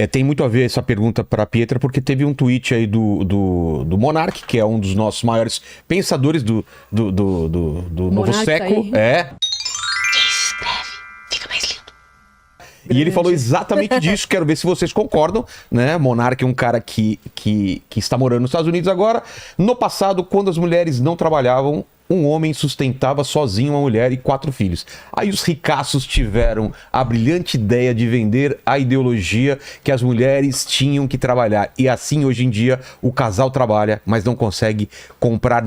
Tem muito a ver essa pergunta para a Pietra, porque teve um tweet aí do Monark, que é um dos nossos maiores pensadores do novo século. Escreve, fica mais lindo. E ele falou exatamente disso, quero ver se vocês concordam, né? Monark é um cara que está morando nos Estados Unidos agora. No passado, quando as mulheres não trabalhavam, um homem sustentava sozinho uma mulher e 4 filhos. Aí os ricaços tiveram a brilhante ideia de vender a ideologia que as mulheres tinham que trabalhar. E assim, hoje em dia, o casal trabalha, mas não consegue comprar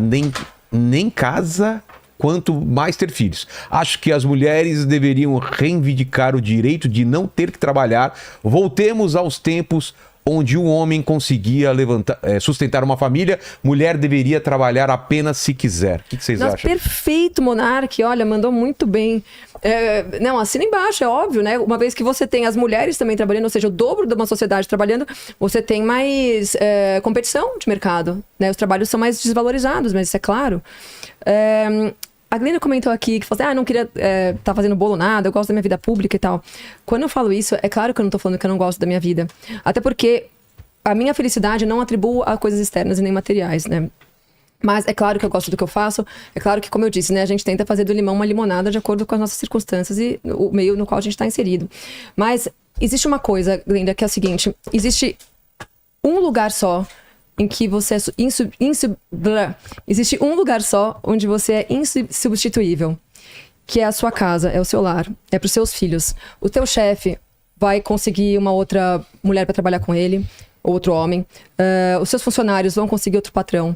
nem casa, quanto mais ter filhos. Acho que as mulheres deveriam reivindicar o direito de não ter que trabalhar. Voltemos aos tempos onde um homem conseguia sustentar uma família, mulher deveria trabalhar apenas se quiser. O que vocês acham? Perfeito, Monark. Olha, mandou muito bem. Não, assina embaixo, é óbvio, né? Uma vez que você tem as mulheres também trabalhando, ou seja, o dobro de uma sociedade trabalhando, você tem mais competição de mercado, né? Os trabalhos são mais desvalorizados, mas isso é claro. A Glenda comentou aqui que falou assim, não queria tá fazendo bolo nada, eu gosto da minha vida pública e tal. Quando eu falo isso, é claro que eu não tô falando que eu não gosto da minha vida. Até porque a minha felicidade não atribuo a coisas externas e nem materiais, né? Mas é claro que eu gosto do que eu faço. É claro que, como eu disse, né, a gente tenta fazer do limão uma limonada de acordo com as nossas circunstâncias e o meio no qual a gente está inserido. Mas existe uma coisa, Glenda, que é a seguinte. Existe um lugar só em que você existe um lugar só onde você é insubstituível, que é a sua casa, é o seu lar, é para os seus filhos. O teu chefe vai conseguir uma outra mulher para trabalhar com ele, outro homem. Os seus funcionários vão conseguir outro patrão.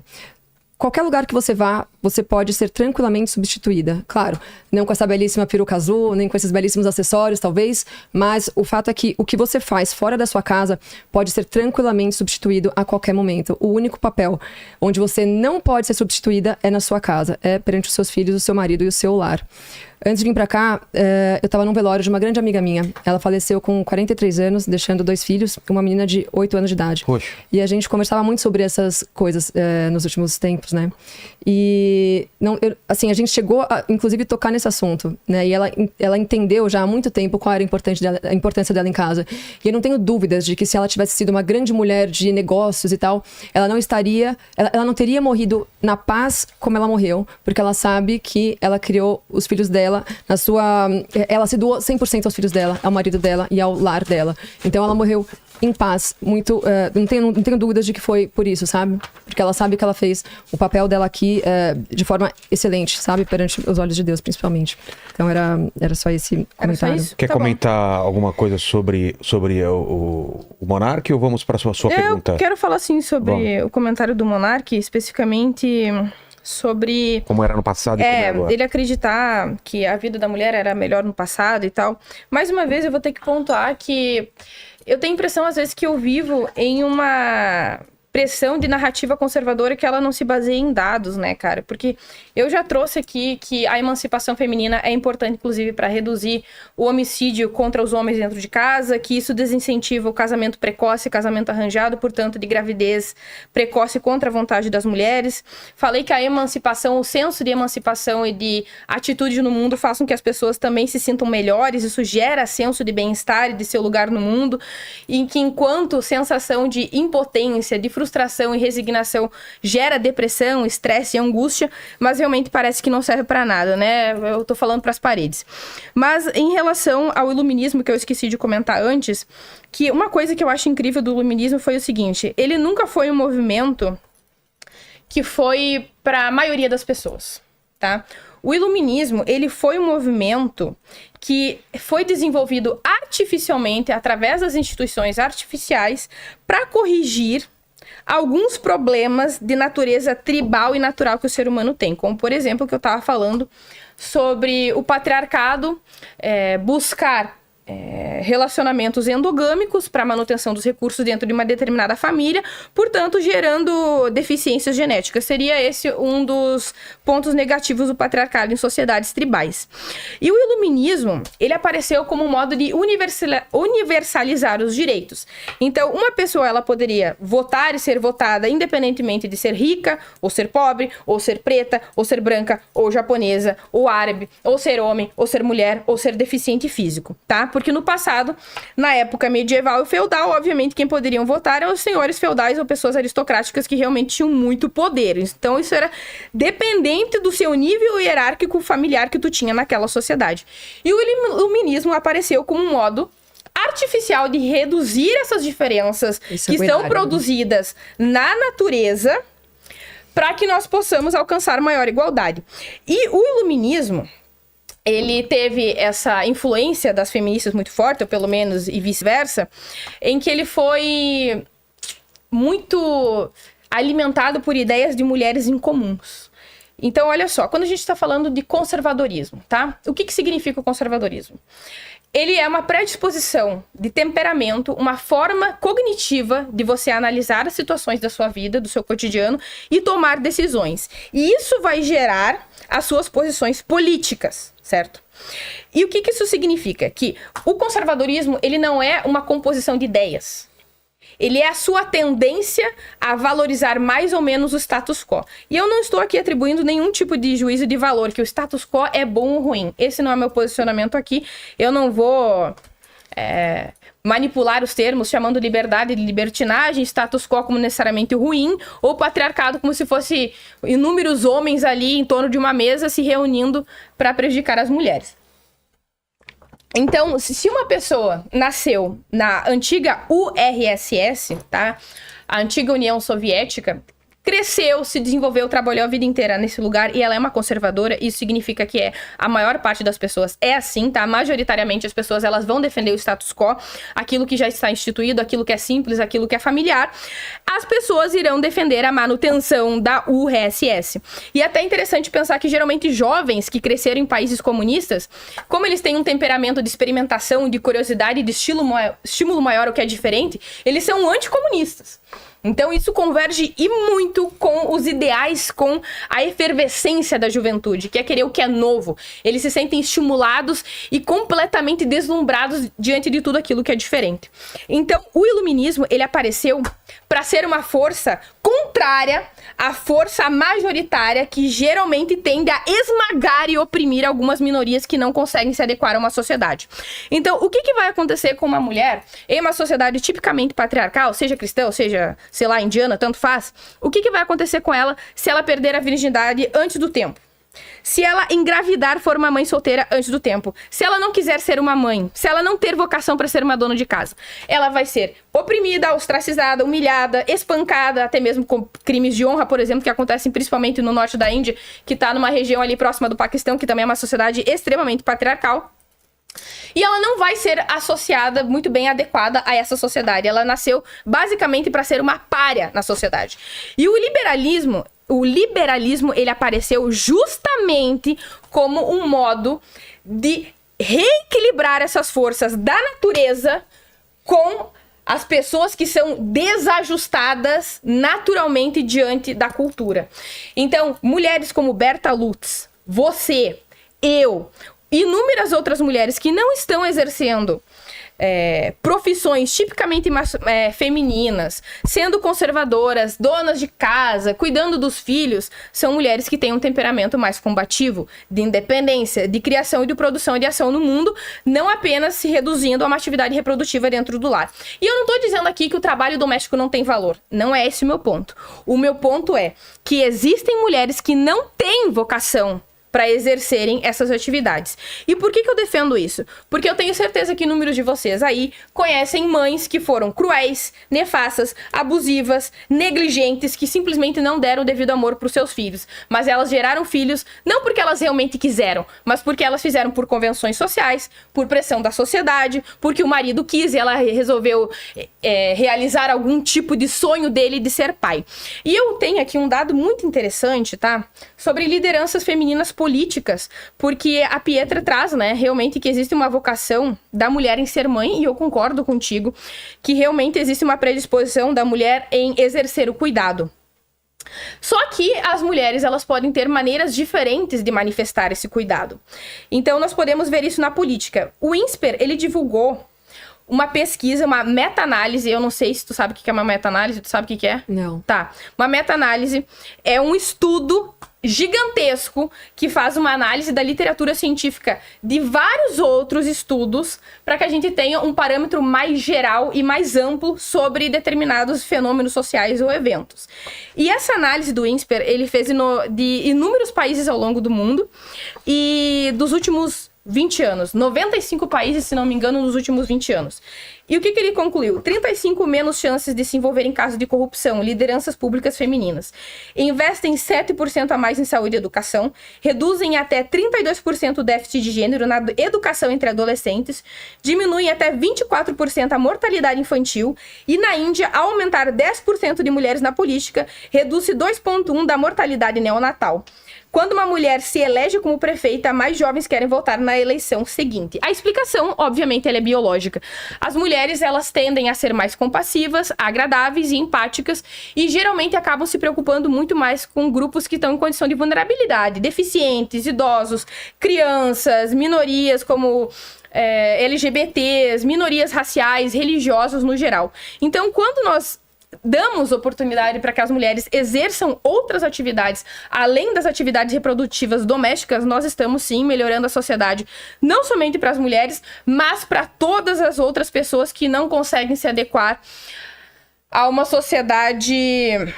Qualquer lugar que você vá, você pode ser tranquilamente substituída. Claro, não com essa belíssima peruca azul, nem com esses belíssimos acessórios, talvez, mas o fato é que o que você faz fora da sua casa pode ser tranquilamente substituído a qualquer momento. O único papel onde você não pode ser substituída é na sua casa, é perante os seus filhos, o seu marido e o seu lar. Antes de vir pra cá, eu tava num velório de uma grande amiga minha. Ela faleceu com 43 anos, deixando 2 filhos, uma menina de 8 anos de idade. Poxa. E a gente conversava muito sobre essas coisas nos últimos tempos, né? E, a gente chegou a, inclusive, tocar nesse assunto, né? E ela entendeu já há muito tempo qual era a importância dela em casa. E eu não tenho dúvidas de que se ela tivesse sido uma grande mulher de negócios e tal, ela não teria morrido na paz como ela morreu, porque ela sabe que ela criou os filhos dela ela se doou 100% aos filhos dela, ao marido dela e ao lar dela. Então ela morreu em paz, muito, não tenho dúvidas de que foi por isso, sabe? Porque ela sabe que ela fez o papel dela aqui de forma excelente, sabe? Perante os olhos de Deus, principalmente. Então era só esse comentário. Quer comentar alguma coisa sobre o Monark ou vamos para a sua pergunta? Eu quero falar assim sobre o comentário do Monark, especificamente sobre... Como era no passado e como é agora. Ele acreditar que a vida da mulher era melhor no passado e tal. Mais uma vez, eu vou ter que pontuar que eu tenho a impressão, às vezes, que eu vivo em uma pressão de narrativa conservadora que ela não se baseia em dados, né, cara? Porque eu já trouxe aqui que a emancipação feminina é importante, inclusive, para reduzir o homicídio contra os homens dentro de casa, que isso desincentiva o casamento precoce, casamento arranjado, portanto, de gravidez precoce contra a vontade das mulheres. Falei que a emancipação, o senso de emancipação e de atitude no mundo façam com que as pessoas também se sintam melhores, isso gera senso de bem-estar e de seu lugar no mundo, e que enquanto sensação de impotência, de frustração e resignação gera depressão, estresse e angústia, mas realmente parece que não serve para nada, né? Eu tô falando para as paredes. Mas em relação ao iluminismo, que eu esqueci de comentar antes, que uma coisa que eu acho incrível do iluminismo foi o seguinte: ele nunca foi um movimento que foi para a maioria das pessoas, tá? O iluminismo, ele foi um movimento que foi desenvolvido artificialmente, através das instituições artificiais, para corrigir alguns problemas de natureza tribal e natural que o ser humano tem. Como, por exemplo, o que eu estava falando sobre o patriarcado buscar relacionamentos endogâmicos para manutenção dos recursos dentro de uma determinada família, portanto, gerando deficiências genéticas. Seria esse um dos pontos negativos do patriarcado em sociedades tribais. E o iluminismo, ele apareceu como um modo de universalizar os direitos. Então, uma pessoa, ela poderia votar e ser votada independentemente de ser rica, ou ser pobre, ou ser preta, ou ser branca, ou japonesa, ou árabe, ou ser homem, ou ser mulher, ou ser deficiente físico, tá? Porque no passado, na época medieval e feudal, obviamente quem poderiam votar eram os senhores feudais ou pessoas aristocráticas que realmente tinham muito poder. Então isso era dependente do seu nível hierárquico familiar que tu tinha naquela sociedade. E o iluminismo apareceu como um modo artificial de reduzir essas diferenças que são produzidas na natureza para que nós possamos alcançar maior igualdade. E o iluminismo, ele teve essa influência das feministas muito forte, ou pelo menos, e vice-versa, em que ele foi muito alimentado por ideias de mulheres incomuns. Então, olha só, quando a gente está falando de conservadorismo, tá? O que significa o conservadorismo? Ele é uma predisposição de temperamento, uma forma cognitiva de você analisar as situações da sua vida, do seu cotidiano e tomar decisões. E isso vai gerar as suas posições políticas, certo? E o que isso significa? Que o conservadorismo, ele não é uma composição de ideias. Ele é a sua tendência a valorizar mais ou menos o status quo. E eu não estou aqui atribuindo nenhum tipo de juízo de valor, que o status quo é bom ou ruim. Esse não é meu posicionamento aqui. Eu não vou manipular os termos, chamando liberdade de libertinagem, status quo como necessariamente ruim, ou patriarcado como se fosse inúmeros homens ali em torno de uma mesa se reunindo para prejudicar as mulheres. Então, se uma pessoa nasceu na antiga URSS, tá? A antiga União Soviética, cresceu, se desenvolveu, trabalhou a vida inteira nesse lugar e ela é uma conservadora, isso significa que a maior parte das pessoas é assim, tá? Majoritariamente as pessoas, elas vão defender o status quo, aquilo que já está instituído, aquilo que é simples, aquilo que é familiar. As pessoas irão defender a manutenção da URSS. E é até interessante pensar que geralmente jovens que cresceram em países comunistas, como eles têm um temperamento de experimentação, de curiosidade, de estímulo maior ao que é diferente, eles são anticomunistas. Então isso converge e muito com os ideais, com a efervescência da juventude, que é querer o que é novo. Eles se sentem estimulados e completamente deslumbrados diante de tudo aquilo que é diferente. Então o iluminismo, ele apareceu para ser uma força contrária à força majoritária que geralmente tende a esmagar e oprimir algumas minorias que não conseguem se adequar a uma sociedade. Então, o que vai acontecer com uma mulher em uma sociedade tipicamente patriarcal, seja cristã, seja, sei lá, indiana, tanto faz? O que vai acontecer com ela se ela perder a virgindade antes do tempo? Se ela engravidar, for uma mãe solteira antes do tempo. Se ela não quiser ser uma mãe, se ela não ter vocação para ser uma dona de casa, ela vai ser oprimida, ostracizada, humilhada, espancada, até mesmo com crimes de honra, por exemplo, que acontecem principalmente no norte da Índia, que está numa região ali próxima do Paquistão, que também é uma sociedade extremamente patriarcal. E ela não vai ser associada, muito bem adequada a essa sociedade. Ela nasceu basicamente para ser uma pária na sociedade. E o liberalismo, ele apareceu justamente como um modo de reequilibrar essas forças da natureza com as pessoas que são desajustadas naturalmente diante da cultura. Então, mulheres como Berta Lutz, você, eu, inúmeras outras mulheres que não estão exercendo profissões tipicamente femininas, sendo conservadoras, donas de casa, cuidando dos filhos, são mulheres que têm um temperamento mais combativo, de independência, de criação e de produção e de ação no mundo, não apenas se reduzindo a uma atividade reprodutiva dentro do lar. E eu não estou dizendo aqui que o trabalho doméstico não tem valor, não é esse o meu ponto. O meu ponto é que existem mulheres que não têm vocação para exercerem essas atividades. E por que eu defendo isso? Porque eu tenho certeza que inúmeros de vocês aí conhecem mães que foram cruéis, nefastas, abusivas, negligentes, que simplesmente não deram o devido amor para os seus filhos. Mas elas geraram filhos não porque elas realmente quiseram, mas porque elas fizeram por convenções sociais, por pressão da sociedade, porque o marido quis e ela resolveu realizar algum tipo de sonho dele de ser pai. E eu tenho aqui um dado muito interessante, tá? Sobre lideranças femininas políticas, porque a Pietra traz, né, realmente que existe uma vocação da mulher em ser mãe, e eu concordo contigo, que realmente existe uma predisposição da mulher em exercer o cuidado. Só que as mulheres, elas podem ter maneiras diferentes de manifestar esse cuidado. Então, nós podemos ver isso na política. O INSPER, ele divulgou uma pesquisa, uma meta-análise, eu não sei se tu sabe o que é uma meta-análise, tu sabe o que é? Não. Tá. Uma meta-análise é um estudo gigantesco que faz uma análise da literatura científica de vários outros estudos para que a gente tenha um parâmetro mais geral e mais amplo sobre determinados fenômenos sociais ou eventos. E essa análise do INSPER, ele fez de inúmeros países ao longo do mundo e dos últimos 20 anos. 95 países, se não me engano, nos últimos 20 anos. E o que ele concluiu? 35 menos chances de se envolver em casos de corrupção, lideranças públicas femininas. Investem 7% a mais em saúde e educação, reduzem até 32% o déficit de gênero na educação entre adolescentes, diminuem até 24% a mortalidade infantil e na Índia, aumentar 10% de mulheres na política, reduz 2,1% da mortalidade neonatal. Quando uma mulher se elege como prefeita, mais jovens querem votar na eleição seguinte. A explicação, obviamente, ela é biológica. As mulheres, elas tendem a ser mais compassivas, agradáveis e empáticas e geralmente acabam se preocupando muito mais com grupos que estão em condição de vulnerabilidade, deficientes, idosos, crianças, minorias como LGBTs, minorias raciais, religiosas no geral. Então, quando nós damos oportunidade para que as mulheres exerçam outras atividades, além das atividades reprodutivas domésticas, nós estamos sim melhorando a sociedade, não somente para as mulheres, mas para todas as outras pessoas que não conseguem se adequar a uma sociedade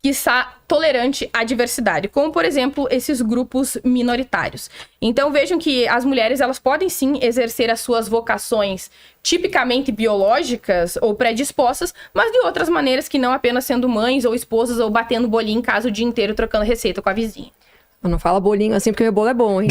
que está tolerante à diversidade, como, por exemplo, esses grupos minoritários. Então, vejam que as mulheres, elas podem sim exercer as suas vocações tipicamente biológicas ou predispostas, mas de outras maneiras que não apenas sendo mães ou esposas ou batendo bolinho em casa o dia inteiro, trocando receita com a vizinha. Não fala bolinho assim, porque meu bolo é bom, hein?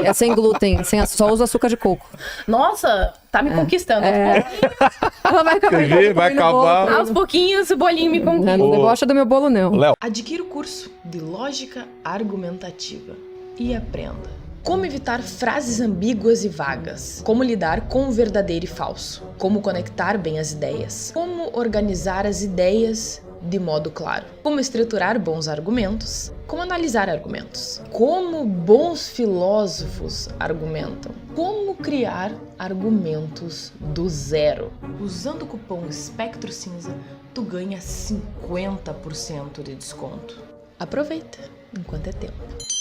É sem glúten, só usa açúcar de coco. Nossa, tá me conquistando. Ela vai acabar. Vai acabar. Aos pouquinhos o bolinho me conquista. Não debocha do meu bolo, não. Léo. Adquira o curso de Lógica Argumentativa e aprenda como evitar frases ambíguas e vagas, como lidar com o verdadeiro e falso, como conectar bem as ideias, como organizar as ideias de modo claro, como estruturar bons argumentos, como analisar argumentos, como bons filósofos argumentam, como criar argumentos do zero. Usando o cupom Espectro Cinza, tu ganha 50% de desconto. Aproveita enquanto é tempo.